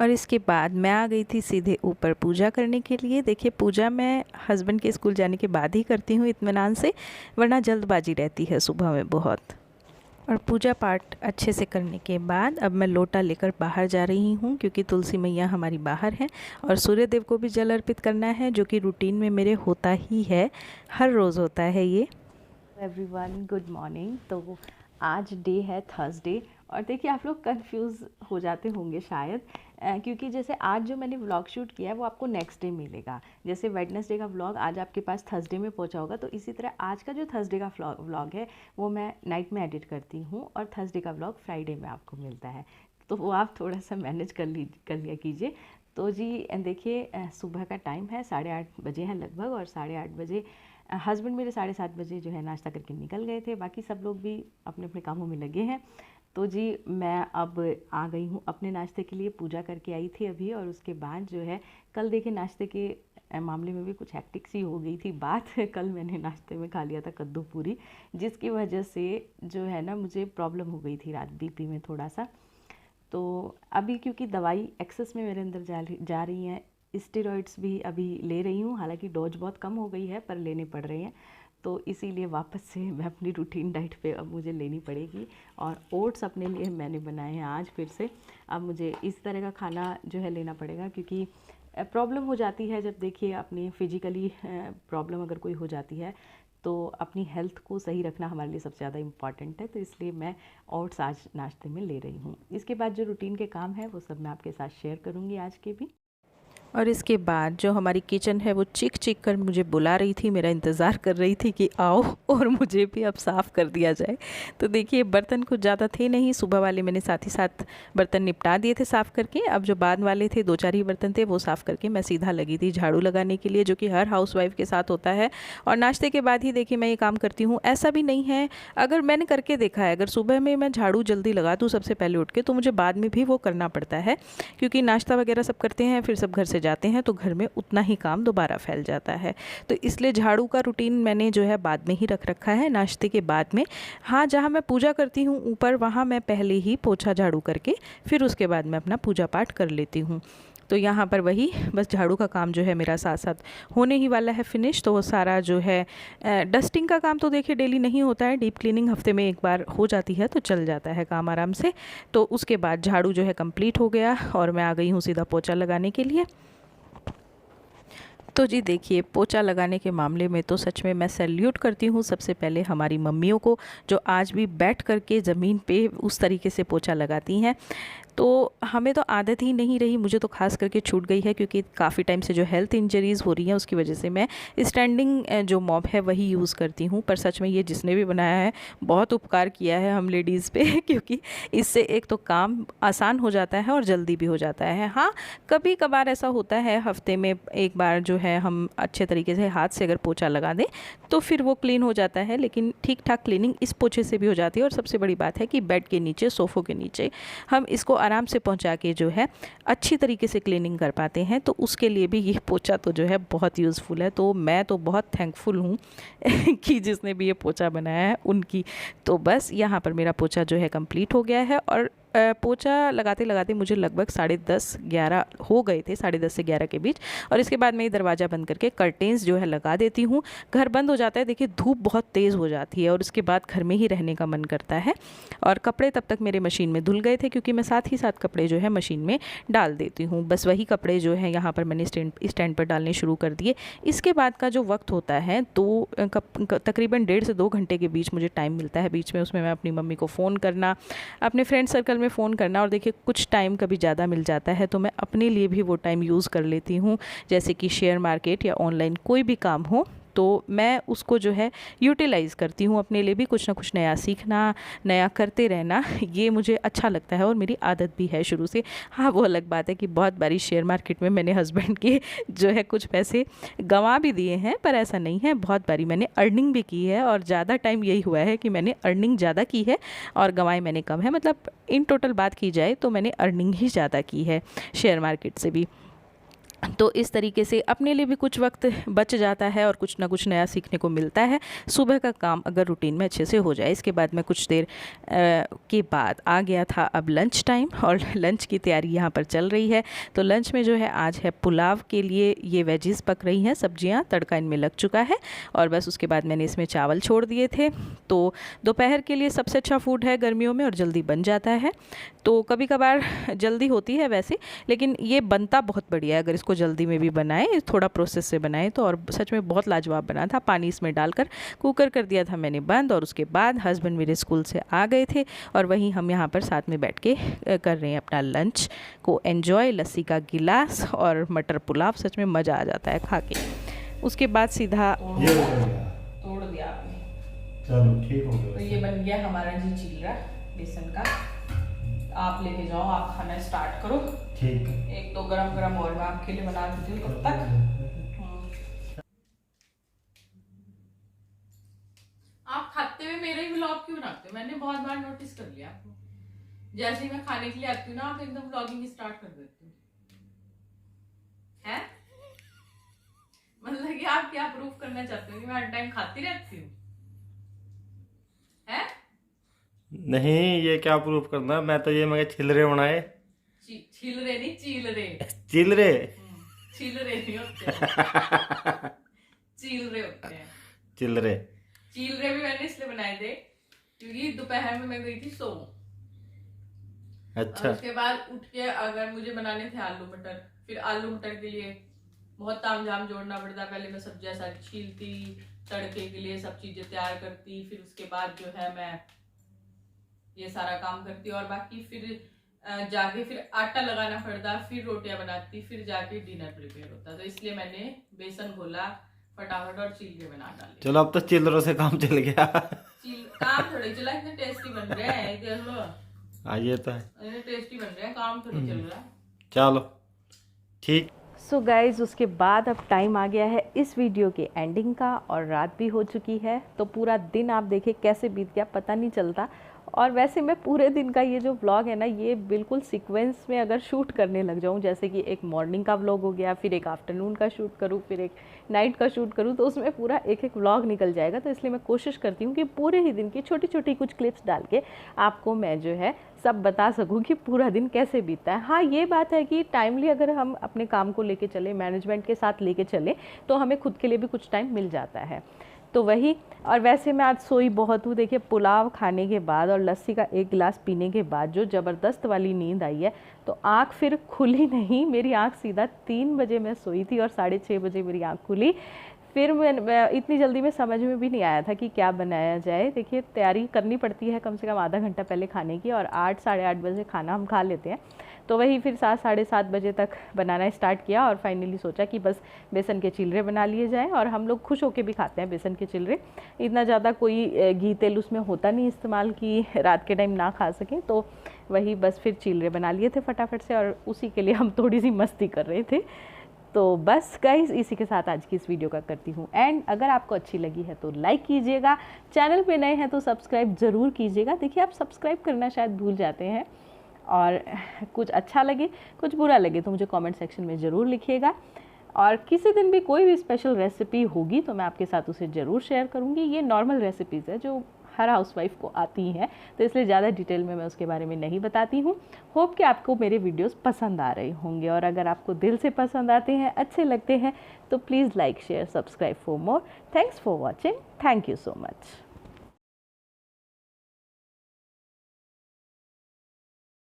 और इसके बाद मैं आ गई थी सीधे ऊपर पूजा करने के लिए। देखिए पूजा मैं हस्बैंड के स्कूल जाने के बाद ही करती हूँ इत्मीनान से, वरना जल्दबाजी रहती है सुबह में बहुत। और पूजा पाठ अच्छे से करने के बाद अब मैं लोटा लेकर बाहर जा रही हूँ, क्योंकि तुलसी मैया हमारी बाहर हैं और सूर्य देव को भी जल अर्पित करना है, जो कि रूटीन में मेरे होता ही है, हर रोज़ होता है ये। Everyone good morning. तो आज डे है थर्सडे, और देखिए आप लोग कंफ्यूज हो जाते होंगे शायद, क्योंकि जैसे आज जो मैंने व्लॉग शूट किया है वो आपको नेक्स्ट डे मिलेगा। जैसे वेडनेसडे का व्लॉग आज आपके पास थर्सडे में पहुंचा होगा, तो इसी तरह आज का जो थर्सडे का व्लॉग है वो मैं नाइट में एडिट करती हूँ और थर्सडे का व्लॉग फ्राइडे में आपको मिलता है। तो वो आप थोड़ा सा मैनेज कर लिया कीजिए। तो जी देखिए सुबह का टाइम है, 8:30 बजे हैं लगभग, और 8:30 बजे हस्बैंड मेरे 7:30 बजे जो है नाश्ता करके निकल गए थे। बाकी सब लोग भी अपने अपने कामों में लगे हैं। तो जी मैं अब आ गई हूँ अपने नाश्ते के लिए, पूजा करके आई थी अभी। और उसके बाद जो है कल देखिए नाश्ते के मामले में भी कुछ हेक्टिक सी हो गई थी बात। कल मैंने नाश्ते में खा लिया था कद्दू पूरी, जिसकी वजह से जो है ना मुझे प्रॉब्लम हो गई थी रात बीपी में थोड़ा सा। तो अभी क्योंकि दवाई एक्सेस में मेरे अंदर जा रही हैं, स्टेरॉइड्स भी अभी ले रही हूँ, हालांकि डोज बहुत कम हो गई है पर लेने पड़ रहे हैं। तो इसीलिए वापस से मैं अपनी रूटीन डाइट पे अब मुझे लेनी पड़ेगी। और ओट्स अपने लिए मैंने बनाए हैं आज फिर से। अब मुझे इस तरह का खाना जो है लेना पड़ेगा, क्योंकि प्रॉब्लम हो जाती है जब देखिए अपनी फिजिकली प्रॉब्लम अगर कोई हो जाती है तो अपनी हेल्थ को सही रखना हमारे लिए सबसे ज़्यादा इम्पॉर्टेंट है। तो इसलिए मैं ओट्स आज नाश्ते में ले रही हूँ। इसके बाद जो रूटीन के काम है वो सब मैं आपके साथ शेयर करूँगी आज के भी। और इसके बाद जो हमारी किचन है वो चीख चीख कर मुझे बुला रही थी, मेरा इंतज़ार कर रही थी कि आओ और मुझे भी अब साफ़ कर दिया जाए। तो देखिए बर्तन कुछ ज़्यादा थे नहीं, सुबह वाले मैंने साथ ही साथ बर्तन निपटा दिए थे साफ़ करके। अब जो बाद वाले थे 2-4 ही बर्तन थे, वो साफ़ करके मैं सीधा लगी थी झाड़ू लगाने के लिए, जो कि हर हाउसवाइफ के साथ होता है। और नाश्ते के बाद ही देखिए मैं ये काम करती हूँ। ऐसा भी नहीं है, अगर मैंने करके देखा है, अगर सुबह में मैं झाड़ू जल्दी लगा दूँ सबसे पहले उठ के, तो मुझे बाद में भी वो करना पड़ता है, क्योंकि नाश्ता वगैरह सब करते हैं फिर सब घर से जाते हैं, तो घर में उतना ही काम दोबारा फैल जाता है। तो इसलिए झाड़ू का रूटीन मैंने जो है बाद में ही रख रखा है, नाश्ते के बाद में। हाँ, जहाँ मैं पूजा करती हूँ ऊपर, वहाँ मैं पहले ही पोछा झाड़ू करके फिर उसके बाद मैं अपना पूजा पाठ कर लेती हूँ। तो यहाँ पर वही बस झाड़ू का काम जो है मेरा साथ साथ होने ही वाला है फिनिश। तो वो सारा जो है डस्टिंग का काम तो देखिए डेली नहीं होता है, डीप क्लीनिंग हफ्ते में एक बार हो जाती है तो चल जाता है काम आराम से। तो उसके बाद झाड़ू जो है कंप्लीट हो गया और मैं आ गई हूँ सीधा पोछा लगाने के लिए। तो जी देखिए पोछा लगाने के मामले में तो सच में मैं सैल्यूट करती हूँ सबसे पहले हमारी मम्मियों को, जो आज भी बैठ कर के ज़मीन पे उस तरीके से पोछा लगाती हैं। तो हमें तो आदत ही नहीं रही, मुझे तो खास करके छूट गई है, क्योंकि काफ़ी टाइम से जो हेल्थ इंजरीज़ हो रही हैं उसकी वजह से मैं स्टैंडिंग जो मॉप है वही यूज़ करती हूँ। पर सच में ये जिसने भी बनाया है बहुत उपकार किया है हम लेडीज़ पे क्योंकि इससे एक तो काम आसान हो जाता है और जल्दी भी हो जाता है। हाँ, कभी कभार ऐसा होता है हफ्ते में एक बार जो है हम अच्छे तरीके से हाथ से अगर पोछा लगा दें तो फिर वो क्लीन हो जाता है, लेकिन ठीक ठाक क्लीनिंग इस पोछे से भी हो जाती है। और सबसे बड़ी बात है कि बेड के नीचे, सोफ़ों के नीचे हम इसको आराम से पहुंचा के जो है अच्छी तरीके से क्लीनिंग कर पाते हैं। तो उसके लिए भी ये पोछा तो जो है बहुत यूज़फुल है। तो मैं तो बहुत थैंकफुल हूँ कि जिसने भी ये पोछा बनाया है उनकी। तो बस यहाँ पर मेरा पोछा जो है कंप्लीट हो गया है। और पोछा लगाते लगाते मुझे लगभग 10:30-11 हो गए थे, 10:30 से 11 के बीच। और इसके बाद मैं ये दरवाज़ा बंद करके कर्टेन्स जो है लगा देती हूँ। घर बंद हो जाता है, देखिए धूप बहुत तेज़ हो जाती है और उसके बाद घर में ही रहने का मन करता है। और कपड़े तब तक मेरे मशीन में धुल गए थे, क्योंकि मैं साथ ही साथ कपड़े जो है मशीन में डाल देती हूँ। बस वही कपड़े जो है यहाँ पर मैंने स्टैंड पर डालने शुरू कर दिए। इसके बाद का जो वक्त होता है तो तकरीबन 1.5 से 2 घंटे के बीच मुझे टाइम मिलता है। बीच में उसमें मैं अपनी मम्मी को फ़ोन करना, अपने फ्रेंड सर्कल में फ़ोन करना, और देखिए कुछ टाइम कभी ज़्यादा मिल जाता है तो मैं अपने लिए भी वो टाइम यूज़ कर लेती हूँ। जैसे कि शेयर मार्केट या ऑनलाइन कोई भी काम हो तो मैं उसको जो है यूटिलाइज़ करती हूँ अपने लिए भी। कुछ ना कुछ नया सीखना, नया करते रहना, ये मुझे अच्छा लगता है और मेरी आदत भी है शुरू से। हाँ, वो अलग बात है कि बहुत बारी शेयर मार्केट में मैंने हस्बैंड के जो है कुछ पैसे गंवा भी दिए हैं, पर ऐसा नहीं है, बहुत बारी मैंने अर्निंग भी की है। और ज़्यादा टाइम यही हुआ है कि मैंने अर्निंग ज़्यादा की है और गंवाए मैंने कम है। मतलब इन टोटल बात की जाए तो मैंने अर्निंग ही ज़्यादा की है शेयर मार्केट से भी। तो इस तरीके से अपने लिए भी कुछ वक्त बच जाता है और कुछ ना कुछ नया सीखने को मिलता है सुबह का काम अगर रूटीन में अच्छे से हो जाए। इसके बाद में कुछ देर के बाद आ गया था अब लंच टाइम, और लंच की तैयारी यहाँ पर चल रही है। तो लंच में जो है आज है पुलाव के लिए ये वेजिस पक रही हैं, सब्जियाँ, तड़का इनमें लग चुका है और बस उसके बाद मैंने इसमें चावल छोड़ दिए थे। तो दोपहर के लिए सबसे अच्छा फूड है गर्मियों में और जल्दी बन जाता है। तो कभी कभार जल्दी होती है वैसे, लेकिन ये बनता बहुत बढ़िया है अगर इसको जल्दी में भी बनाएं, थोड़ा प्रोसेस से बनाएं तो। और सच में बहुत लाजवाब बना था। पानी इसमें डालकर कुकर कर दिया था मैंने बंद, और उसके बाद हस्बैंड मेरे स्कूल से आ गए थे और वहीं हम यहाँ पर साथ में बैठ के कर रहे हैं अपना लंच को एंजॉय। लस्सी का गिलास और मटर पुलाव, सच में मज़ा आ जाता है खा के। उसके बाद सीधा तोड़ दिया आपने, चलो ठीक हो गया। तो ये बन गया हमारा जी चीला बेसन का। आप लेके जाओ, आप खाना स्टार्ट करो। ठीक है। एक तो गरम गरम और मैं आपके लिए बना देती हूँ तब तक। आप खाते हुए मेरे ही व्लॉग क्यों बनाते हो? मैंने बहुत बार नोटिस कर लिया आपको। जैसे ही मैं खाने के लिए आती हूँ ना, आप एकदम व्लॉगिंग स्टार्ट कर देते हो। हैं? मतलब कि आप क्या प्रूफ करना चाहते हो कि मैं हर टाइम खाती रहती हूँ? हैं? नहीं, ये क्या प्रूफ करना, मैं तो ये मगर छिलरे बनाए। छिलरे नहीं, चीलरे। चिलरे छिलरे नहीं होते चीलरे होते हैं। चिलरे चीलरे भी मैंने इसलिए बनाए थे क्योंकि दोपहर में मैं गई थी सो। अच्छा। उसके बाद उठ के अगर मुझे बनाने थे आलू मटर, फिर आलू मटर के लिए बहुत तामझाम जोड़ना पड़ता। पहले मैं सब्जियां सारी छीलती, तड़के के लिए सब चीजें तैयार करती, फिर उसके बाद जो है मैं ये सारा काम करती और बाकी फिर जाके फिर आटा लगाना पड़ता, फिर रोटियां बनाती, फिर जाके डिनर प्रिपेयर होता। तो इसलिए मैंने बेसन घोला फटाफट और चिल्ले बना डाले। चलो अब तो चिल्लरों से काम चल गया। काम थोड़ी चला, इतने टेस्टी बन रहे हैं, देख लो। हाँ ये तो है, इतने टेस्टी बन रहे हैं, काम थोड़ी चल रहा है। चलो ठीक। सो गाइज, उसके बाद अब टाइम आ गया है इस वीडियो के एंडिंग का और रात भी हो चुकी है। तो पूरा दिन आप देखें कैसे बीत गया पता नहीं चलता। और वैसे मैं पूरे दिन का ये जो व्लॉग है ना, ये बिल्कुल सीक्वेंस में अगर शूट करने लग जाऊँ, जैसे कि एक मॉर्निंग का व्लॉग हो गया, फिर एक आफ्टरनून का शूट करूँ, फिर एक नाइट का शूट करूँ, तो उसमें पूरा एक एक व्लॉग निकल जाएगा। तो इसलिए मैं कोशिश करती हूँ कि पूरे ही दिन की छोटी छोटी कुछ क्लिप्स डाल के आपको मैं जो है सब बता सकूँ कि पूरा दिन कैसे बीतता है। हाँ, ये बात है कि टाइमली अगर हम अपने काम को लेके चले, मैनेजमेंट के साथ लेके चले, तो हमें खुद के लिए भी कुछ टाइम मिल जाता है। तो वही। और वैसे मैं आज सोई बहुत हूँ। देखिए, पुलाव खाने के बाद और लस्सी का एक गिलास पीने के बाद जो ज़बरदस्त वाली नींद आई है, तो आँख फिर खुली नहीं। मेरी आँख सीधा 3 बजे मैं सोई थी और 6:30 बजे मेरी आँख खुली। फिर मैं इतनी जल्दी में समझ में भी नहीं आया था कि क्या बनाया जाए। देखिए, तैयारी करनी पड़ती है कम से कम आधा घंटा पहले खाने की, और 8 साढ़े 8 बजे खाना हम खा लेते हैं। तो वही फिर 7 साढ़े 7 बजे तक बनाना स्टार्ट किया और फाइनली सोचा कि बस बेसन के चिलरे बना लिए जाएं। और हम लोग खुश होके भी खाते हैं बेसन के चिलरे। इतना ज़्यादा कोई घी तेल उसमें होता नहीं इस्तेमाल कि रात के टाइम ना खा सकें। तो वही बस फिर चिलरे बना लिए थे फटाफट से, और उसी के लिए हम थोड़ी सी मस्ती कर रहे थे। तो बस गाइस, इसी के साथ आज की इस वीडियो का करती हूँ एंड। अगर आपको अच्छी लगी है तो लाइक कीजिएगा, चैनल पे नए हैं तो सब्सक्राइब ज़रूर कीजिएगा। देखिए, आप सब्सक्राइब करना शायद भूल जाते हैं, और कुछ अच्छा लगे कुछ बुरा लगे तो मुझे कमेंट सेक्शन में ज़रूर लिखिएगा। और किसी दिन भी कोई भी स्पेशल रेसिपी होगी तो मैं आपके साथ उसे ज़रूर शेयर करूँगी। ये नॉर्मल रेसिपीज़ है जो हर हाउसवाइफ को आती हैं, तो इसलिए ज़्यादा डिटेल में मैं उसके बारे में नहीं बताती हूँ। होप कि आपको मेरे वीडियोस पसंद आ रहे होंगे, और अगर आपको दिल से पसंद आते हैं, अच्छे लगते हैं, तो please like share subscribe for more. Thanks for watching. Thank you so much.